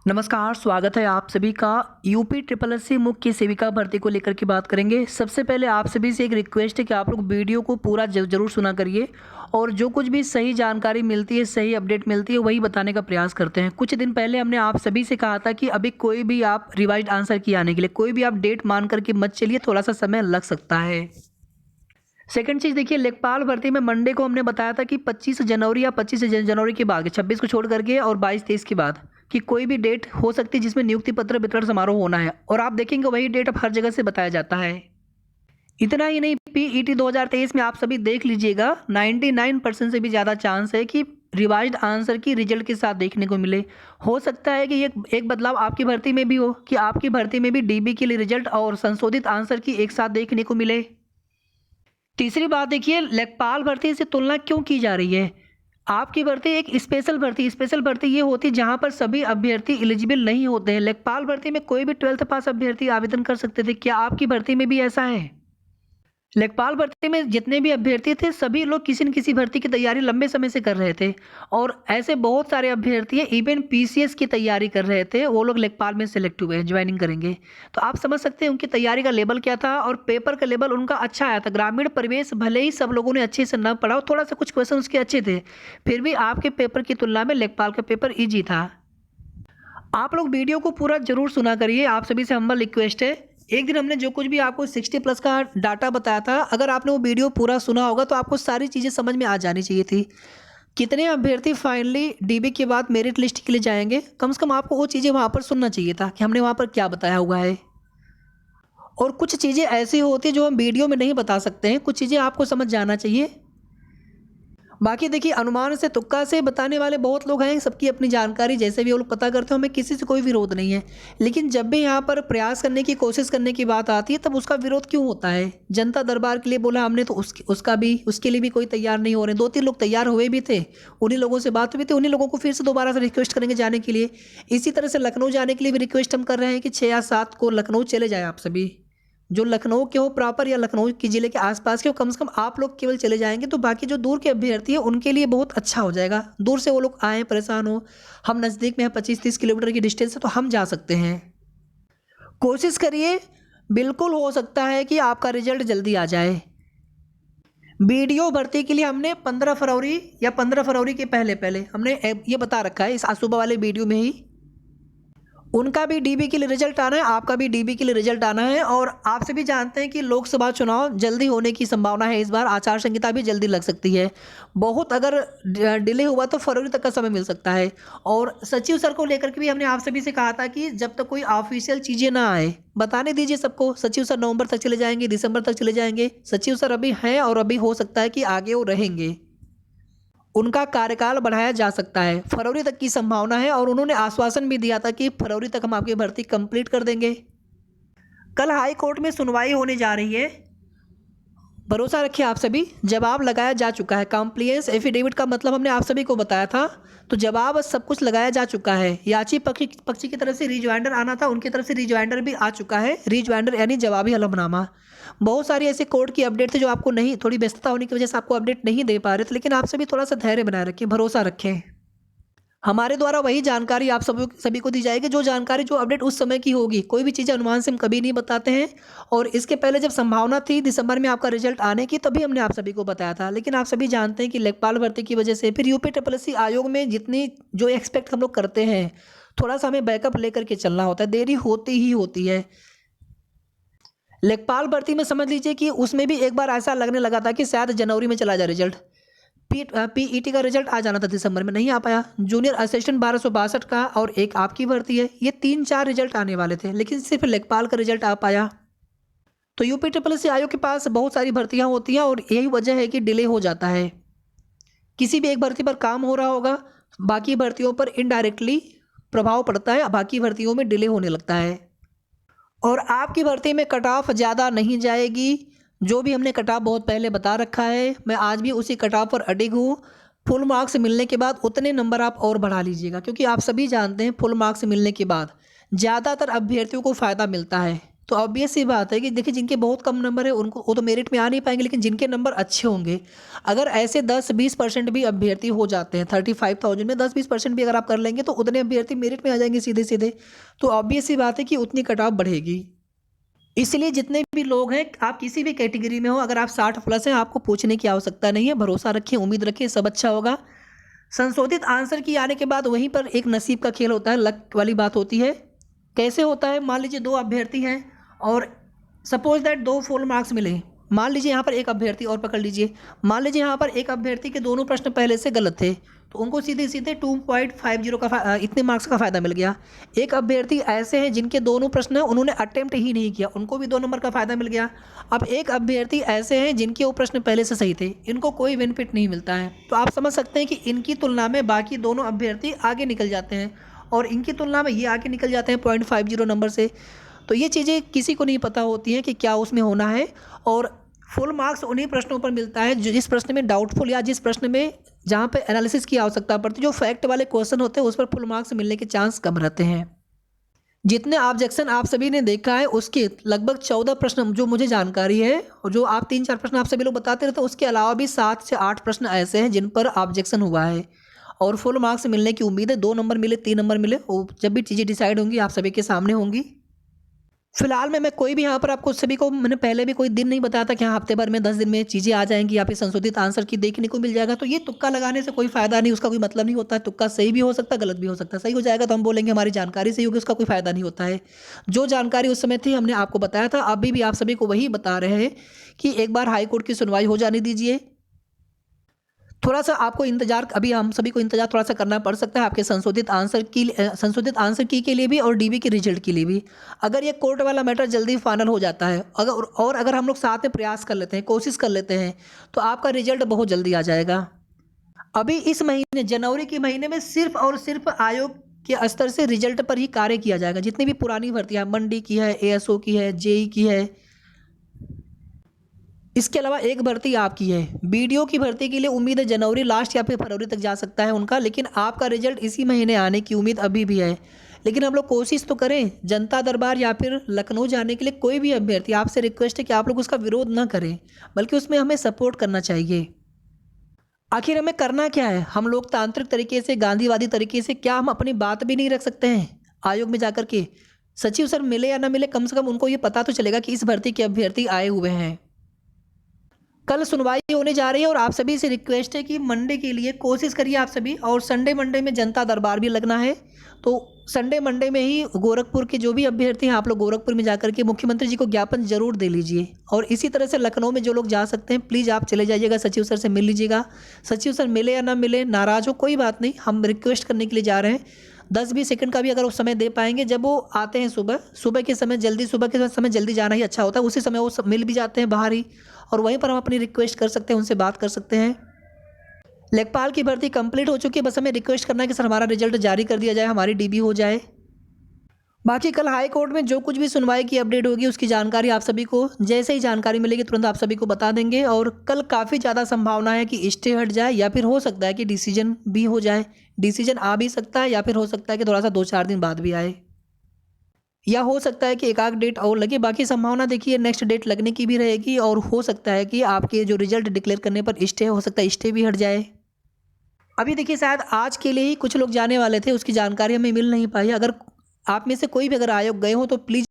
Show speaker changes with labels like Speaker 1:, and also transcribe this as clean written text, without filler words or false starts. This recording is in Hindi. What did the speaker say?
Speaker 1: नमस्कार, स्वागत है आप सभी का। यूपी ट्रिपल एस सी मुख्य सेविका भर्ती को लेकर के बात करेंगे। सबसे पहले आप सभी से एक रिक्वेस्ट है कि आप लोग वीडियो को पूरा ज़रूर सुना करिए और जो कुछ भी सही जानकारी मिलती है, सही अपडेट मिलती है, वही बताने का प्रयास करते हैं। कुछ दिन पहले हमने आप सभी से कहा था कि अभी कोई भी आप रिवाइज्ड आंसर की आने के लिए कोई भी आप डेट मान करके मत चलिए, थोड़ा-सा समय लग सकता है। सेकंड चीज़ देखिए, लेखपाल भर्ती में मंडे को हमने बताया था कि 25 जनवरी या 25 जनवरी के बाद 26 को छोड़ करके और 22-23 के बाद कि कोई भी डेट हो सकती है जिसमें नियुक्ति पत्र वितरण समारोह होना है, और आप देखेंगे वही डेट अब हर जगह से बताया जाता है। इतना ही नहीं, पीईटी 2023 में आप सभी देख लीजिएगा 99% से भी ज़्यादा चांस है कि रिवाइज्ड आंसर की रिजल्ट के साथ देखने को मिले। हो सकता है कि एक बदलाव आपकी भर्ती में भी हो कि आपकी भर्ती में भी डीबी के लिए रिजल्ट और संशोधित आंसर की एक साथ देखने को मिले। तीसरी बात देखिए, लेखपाल भर्ती से तुलना क्यों की जा रही है। आपकी भर्ती एक स्पेशल भर्ती ये होती है जहां पर सभी अभ्यर्थी एलिजिबल नहीं होते हैं। लेखपाल भर्ती में कोई भी 12th पास अभ्यर्थी आवेदन कर सकते थे। क्या आपकी भर्ती में भी ऐसा है? लेखपाल भर्ती में जितने भी अभ्यर्थी थे, सभी लोग किसी न किसी भर्ती की तैयारी लंबे समय से कर रहे थे, और ऐसे बहुत सारे अभ्यर्थी हैं इवन पीसीएस की तैयारी कर रहे थे, वो लोग लेखपाल में सेलेक्ट हुए हैं, ज्वाइनिंग करेंगे। तो आप समझ सकते हैं उनकी तैयारी का लेवल क्या था, और पेपर का लेवल उनका अच्छा आया था। ग्रामीण परिवेश भले ही सब लोगों ने अच्छे से न पढ़ा, थोड़ा सा कुछ क्वेश्चन उसके अच्छे थे, फिर भी आपके पेपर की तुलना में लेखपाल का पेपर ईजी था। आप लोग वीडियो को पूरा जरूर सुना करिए, आप सभी से हम्बल रिक्वेस्ट है। एक दिन हमने जो कुछ भी आपको 60 प्लस का डाटा बताया था, अगर आपने वो वीडियो पूरा सुना होगा तो आपको सारी चीज़ें समझ में आ जानी चाहिए थी। कितने अभ्यर्थी फाइनली डीबी के बाद मेरिट लिस्ट के लिए जाएंगे, कम से कम आपको वो चीज़ें वहाँ पर सुनना चाहिए था कि हमने वहाँ पर क्या बताया हुआ है। और कुछ चीज़ें ऐसी होती है जो हम वीडियो में नहीं बता सकते हैं, कुछ चीज़ें आपको समझ जाना चाहिए। बाकी देखिए, अनुमान से तुक्का से बताने वाले बहुत लोग हैं, सबकी अपनी जानकारी जैसे भी वो लोग पता करते हो, हमें किसी से कोई विरोध नहीं है। लेकिन जब भी यहाँ पर प्रयास करने की कोशिश करने की बात आती है, तब उसका विरोध क्यों होता है। जनता दरबार के लिए बोला हमने, तो उसके लिए भी कोई तैयार नहीं हो रहे। 2-3 लोग तैयार हुए भी थे, उन्हीं लोगों से बात हुई थी, उन्हीं लोगों को फिर से दोबारा से रिक्वेस्ट करेंगे जाने के लिए। इसी तरह से लखनऊ जाने के लिए भी रिक्वेस्ट हम कर रहे हैं कि 6 या 7 को लखनऊ चले जाए आप सभी, जो लखनऊ के हो प्रॉपर या लखनऊ की ज़िले के आसपास के हो, कम से कम आप लोग केवल चले जाएंगे तो बाकी जो दूर के अभ्यर्थी हैं उनके लिए बहुत अच्छा हो जाएगा। दूर से वो लोग आए परेशान हो, हम नज़दीक में हैं, 25-30 किलोमीटर की डिस्टेंस है, तो हम जा सकते हैं। कोशिश करिए, बिल्कुल हो सकता है कि आपका रिजल्ट जल्दी आ जाए। वीडियो भर्ती के लिए हमने 15 फरवरी या 15 फरवरी के पहले पहले हमने ये बता रखा है इस आज सुबह वाले वीडियो में ही। उनका भी डीबी के लिए रिजल्ट आना है, आपका भी डीबी के लिए रिजल्ट आना है। और आप सभी जानते हैं कि लोकसभा चुनाव जल्दी होने की संभावना है। इस बार आचार संहिता भी जल्दी लग सकती है। बहुत अगर डिले हुआ तो फरवरी तक का समय मिल सकता है। और सचिव सर को लेकर के भी हमने आप सभी से कहा था कि जब तक कोई ऑफिशियल चीज़ें ना आए, बताने दीजिए सबको। सचिव सर नवंबर तक चले जाएंगे, दिसंबर तक चले जाएंगे। सचिव सर अभी हैं और अभी हो सकता है कि आगे वो रहेंगे, उनका कार्यकाल बढ़ाया जा सकता है। फरवरी तक की संभावना है, और उन्होंने आश्वासन भी दिया था कि फरवरी तक हम आपकी भर्ती कंप्लीट कर देंगे। कल हाई कोर्ट में सुनवाई होने जा रही है, भरोसा रखिए आप सभी। जवाब लगाया जा चुका है। कॉम्प्लियंस एफिडेविट का मतलब हमने आप सभी को बताया था, तो जवाब सब कुछ लगाया जा चुका है। याची पक्ष की तरफ से रिज्वाइंडर आना था, उनकी तरफ से रिज्वाइंडर भी आ चुका है। रिज्वाइंडर यानी जवाबी हलफनामा। बहुत सारी ऐसे कोर्ट की अपडेट थे जो आपको नहीं, थोड़ी व्यस्तता होने की वजह से आपको अपडेट नहीं दे पा रहे थे, लेकिन आप सभी थोड़ा सा धैर्य बनाए रखें, भरोसा रखें। हमारे द्वारा वही जानकारी आप सभी को दी जाएगी, जो जानकारी जो अपडेट उस समय की होगी। कोई भी चीज़ अनुमान से हम कभी नहीं बताते हैं। और इसके पहले जब संभावना थी दिसंबर में आपका रिजल्ट आने की, तभी हमने आप सभी को बताया था। लेकिन आप सभी जानते हैं कि लेखपाल भर्ती की वजह से, फिर यूपी ट्रिपल एस सी आयोग में जितनी जो एक्सपेक्ट हम लोग करते हैं, थोड़ा सा हमें बैकअप लेकर के चलना होता है, देरी होती ही होती है। लेखपाल भर्ती में समझ लीजिए कि उसमें भी एक बार ऐसा लगने लगा था कि शायद जनवरी में चला जाए रिजल्ट। पीईटी का रिजल्ट आ जाना था दिसंबर में, नहीं आ पाया। जूनियर असिस्टेंट 1262 का और एक आपकी भर्ती है, ये 3-4 रिजल्ट आने वाले थे, लेकिन सिर्फ लेखपाल का रिजल्ट आ पाया। तो यूपी ट्रिपल एस सी आयोग के पास बहुत सारी भर्तियां होती हैं, और यही वजह है कि डिले हो जाता है। किसी भी एक भर्ती पर काम हो रहा होगा, बाकी भर्तियों पर इनडायरेक्टली प्रभाव पड़ता है, बाकी भर्तियों में डिले होने लगता है। और आपकी भर्ती में कट ऑफ ज़्यादा नहीं जाएगी। जो भी हमने कट ऑफ बहुत पहले बता रखा है, मैं आज भी उसी कट ऑफ पर अडिग हूँ। फुल मार्क्स मिलने के बाद उतने नंबर आप और बढ़ा लीजिएगा, क्योंकि आप सभी जानते हैं फुल मार्क्स मिलने के बाद ज़्यादातर अभ्यर्थियों को फ़ायदा मिलता है। तो ऑब्वियस सी बात है कि देखिए जिनके बहुत कम नंबर है उनको वो तो मेरिट में आ नहीं पाएंगे, लेकिन जिनके नंबर अच्छे होंगे, अगर ऐसे 10-20% भी अभ्यर्थी हो जाते हैं 35,000 में 10-20% भी अगर आप कर लेंगे तो उतने अभ्यर्थी मेरिट में आ जाएंगे सीधे सीधे। तो ऑब्वियस सी बात है कि उतनी कट ऑफ बढ़ेगी। इसलिए जितने भी लोग हैं, आप किसी भी कैटेगरी में हो, अगर आप 60 प्लस हैं आपको पूछने की आवश्यकता नहीं है। भरोसा रखिए, उम्मीद रखिए, सब अच्छा होगा। संशोधित आंसर की आने के बाद वहीं पर एक नसीब का खेल होता है, लक वाली बात होती है। कैसे होता है? मान लीजिए 2 अभ्यर्थी हैं और सपोज दैट 2 फुल मार्क्स मिले। मान लीजिए यहाँ पर एक अभ्यर्थी और पकड़ लीजिए, मान लीजिए यहाँ पर एक अभ्यर्थी के दोनों प्रश्न पहले से गलत थे तो उनको सीधे सीधे 2.50 का इतने मार्क्स का फ़ायदा मिल गया। एक अभ्यर्थी ऐसे हैं जिनके दोनों प्रश्न उन्होंने अटेम्प्ट ही नहीं किया, उनको भी 2 नंबर का फ़ायदा मिल गया। अब एक अभ्यर्थी ऐसे हैं जिनके वो प्रश्न पहले से सही थे, इनको कोई बेनिफिट नहीं मिलता है। तो आप समझ सकते हैं कि इनकी तुलना में बाकी दोनों अभ्यर्थी आगे निकल जाते हैं और इनकी तुलना में ये आगे निकल जाते हैं 0.50 नंबर से। तो ये चीज़ें किसी को नहीं पता होती हैं कि क्या उसमें होना है। और फुल मार्क्स उन्हीं प्रश्नों पर मिलता है जिस प्रश्न में डाउटफुल या जिस प्रश्न में जहाँ पे एनालिसिस की आवश्यकता पड़ती है, जो फैक्ट वाले क्वेश्चन होते हैं उस पर फुल मार्क्स मिलने के चांस कम रहते हैं। जितने ऑब्जेक्शन आप सभी ने देखा है उसके लगभग 14 प्रश्न जो मुझे जानकारी है, और जो आप 3-4 प्रश्न आप सभी लोग बताते रहते हैं, उसके अलावा भी 7 से 8 प्रश्न ऐसे हैं जिन पर ऑब्जेक्शन हुआ है और फुल मार्क्स मिलने की उम्मीद है। 2 नंबर मिले, 3 नंबर मिले, वो जब भी चीज़ें डिसाइड होंगी आप सभी के सामने होंगी। फिलहाल में मैं कोई भी यहाँ पर आपको सभी को मैंने पहले भी कोई दिन नहीं बताया था कि हाँ हफ्ते भर में 10 दिन में चीज़ें आ जाएंगी या फिर संशोधित आंसर की देखने को मिल जाएगा। तो ये तुक्का लगाने से कोई फायदा नहीं, उसका कोई मतलब नहीं होता है। तुक्का सही भी हो सकता है, गलत भी हो सकता है। सही हो जाएगा तो हम बोलेंगे हमारी जानकारी सही होगी, उसका कोई फायदा नहीं होता है। जो जानकारी उस समय थी हमने आपको बताया था, अभी भी आप सभी को वही बता रहे हैं कि एक बार हाईकोर्ट की सुनवाई हो जाने दीजिए। थोड़ा सा आपको इंतजार, अभी हम सभी को इंतजार थोड़ा सा करना पड़ सकता है आपके संशोधित आंसर की के लिए भी और डीबी के रिजल्ट के लिए भी। अगर ये कोर्ट वाला मैटर जल्दी फाइनल हो जाता है, अगर हम लोग साथ में प्रयास कर लेते हैं, कोशिश कर लेते हैं, तो आपका रिजल्ट बहुत जल्दी आ जाएगा। अभी इस महीने जनवरी के महीने में सिर्फ और सिर्फ आयोग के स्तर से रिजल्ट पर ही कार्य किया जाएगा। जितनी भी पुरानी भर्तियां मंडी की है, एएसओ की है, जेई की है, इसके अलावा एक भर्ती आपकी है बीडीओ की भर्ती के लिए उम्मीद है जनवरी लास्ट या फिर फरवरी तक जा सकता है उनका, लेकिन आपका रिजल्ट इसी महीने आने की उम्मीद अभी भी है। लेकिन हम लोग कोशिश तो करें, जनता दरबार या फिर लखनऊ जाने के लिए कोई भी अभ्यर्थी, आपसे रिक्वेस्ट है कि आप लोग उसका विरोध ना करें, बल्कि उसमें हमें सपोर्ट करना चाहिए। आखिर हमें करना क्या है? हम लोकतांत्रिक तरीके से, गांधीवादी तरीके से क्या हम अपनी बात भी नहीं रख सकते हैं आयोग में जाकर के? सचिव सर मिले या ना मिले, कम से कम उनको ये पता तो चलेगा कि इस भर्ती के अभ्यर्थी आए हुए हैं। कल सुनवाई होने जा रही है और आप सभी से रिक्वेस्ट है कि मंडे के लिए कोशिश करिए आप सभी, और संडे मंडे में जनता दरबार भी लगना है। तो संडे मंडे में ही गोरखपुर के जो भी अभ्यर्थी हैं आप लोग गोरखपुर में जाकर के मुख्यमंत्री जी को ज्ञापन जरूर दे लीजिए। और इसी तरह से लखनऊ में जो लोग जा सकते हैं प्लीज़ आप चले जाइएगा, सचिव सर से मिल लीजिएगा। सचिव सर मिले या ना मिले, नाराज़ हो कोई बात नहीं, हम रिक्वेस्ट करने के लिए जा रहे हैं। 10-20 सेकंड का भी अगर वो समय दे पाएंगे, जब वो आते हैं सुबह के समय जल्दी जाना ही अच्छा होता है, उसी समय वो सब मिल भी जाते हैं बाहर ही, और वहीं पर हम अपनी रिक्वेस्ट कर सकते हैं, उनसे बात कर सकते हैं। लेखपाल की भर्ती कंप्लीट हो चुकी है, बस हमें रिक्वेस्ट करना है कि सर हमारा रिजल्ट जारी कर दिया जाए, हमारी डीबी हो जाए। बाकी कल हाई कोर्ट में जो कुछ भी सुनवाई की अपडेट होगी उसकी जानकारी आप सभी को जैसे ही जानकारी मिलेगी तुरंत आप सभी को बता देंगे। और कल काफ़ी ज़्यादा संभावना है कि स्टे हट जाए या फिर हो सकता है कि डिसीजन भी हो जाए। डिसीजन आ भी सकता है या फिर हो सकता है कि थोड़ा सा 2-4 दिन बाद भी आए, या हो सकता है कि एक आध डेट और लगे। बाकी संभावना देखिए नेक्स्ट डेट लगने की भी रहेगी, और हो सकता है कि आपके जो रिजल्ट डिक्लेयर करने पर स्टे हो सकता है स्टे भी हट जाए। अभी देखिए शायद आज के लिए ही कुछ लोग जाने वाले थे, उसकी जानकारी हमें मिल नहीं पाई। अगर आप में से कोई भी अगर आयोग गए हो तो प्लीज़